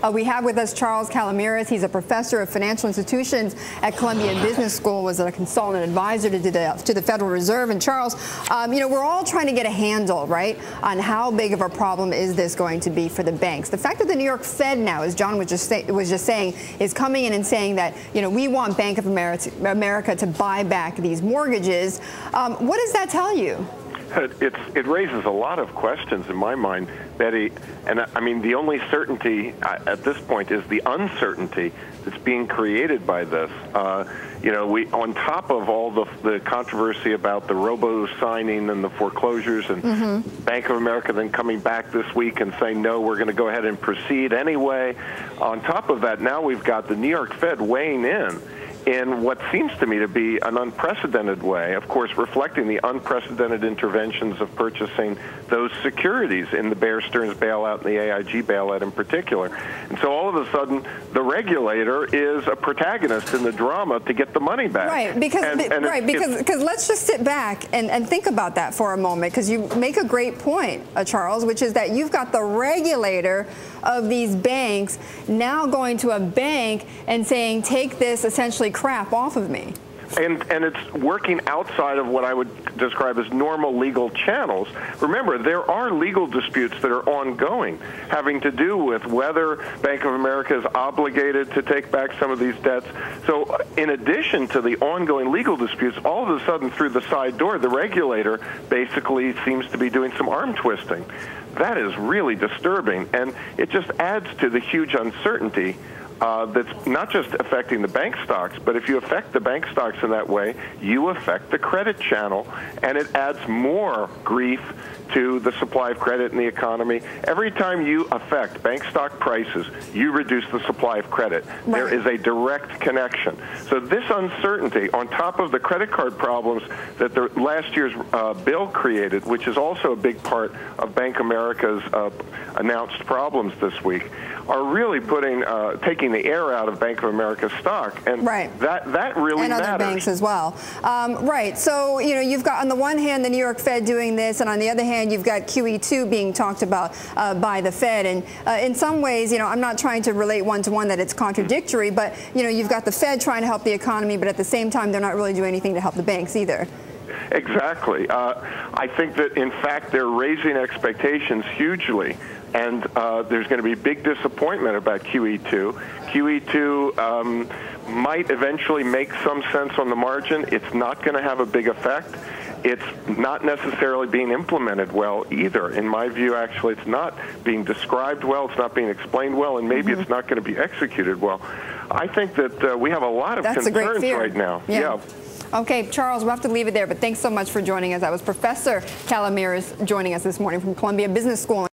We have with us Charles Calomiris. He's a professor of financial institutions at Columbia Business School, was a consultant advisor to the Federal Reserve. And Charles, we're all trying to get a handle, right, on how big of a problem is this going to be for the banks. The fact that the New York Fed now, as John was just saying, is coming in and saying that, we want Bank of America to buy back these mortgages. What does that tell you? It raises a lot of questions in my mind, Betty. And I mean, the only certainty at this point is the uncertainty that's being created by this. On top of all the controversy about the robo-signing and the foreclosures and Bank of America then coming back this week and saying, no, we're going to go ahead and proceed anyway. On top of that, now we've got the New York Fed weighing in what seems to me to be an unprecedented way, of course, reflecting the unprecedented interventions of purchasing those securities in the Bear Stearns bailout and the AIG bailout in particular. And so all of a sudden, the regulator is a protagonist in the drama to get the money back. Right, because let's just sit back and think about that for a moment, because you make a great point, Charles, which is that you've got the regulator of these banks now going to a bank and saying, take this essentially crap off of me. And it's working outside of what I would describe as normal legal channels. Remember, there are legal disputes that are ongoing having to do with whether Bank of America is obligated to take back some of these debts. So in addition to the ongoing legal disputes, all of a sudden through the side door, the regulator basically seems to be doing some arm twisting. That is really disturbing, and it just adds to the huge uncertainty that's not just affecting the bank stocks, but if you affect the bank stocks in that way, you affect the credit channel, and it adds more grief to the supply of credit in the economy. Every time you affect bank stock prices, you reduce the supply of credit. Right. There is a direct connection. So this uncertainty, on top of the credit card problems that the last year's bill created, which is also a big part of Bank of America's announced problems this week, are really taking the air out of Bank of America's stock, and that really matters. And other banks as well. Right. So you've got on the one hand the New York Fed doing this, and on the other hand you've got QE2 being talked about by the Fed. And in some ways, I'm not trying to relate one-to-one that it's contradictory, but you've got the Fed trying to help the economy, but at the same time they're not really doing anything to help the banks either. Exactly. I think that in fact they're raising expectations hugely. And there's going to be big disappointment about QE2. QE2 might eventually make some sense on the margin. It's not going to have a big effect. It's not necessarily being implemented well either. In my view, actually, it's not being described well. It's not being explained well, and maybe it's not going to be executed well. I think that we have a lot of concerns right now. Yeah. Okay, Charles, we'll have to leave it there, but thanks so much for joining us. That was Professor Calomiris joining us this morning from Columbia Business School.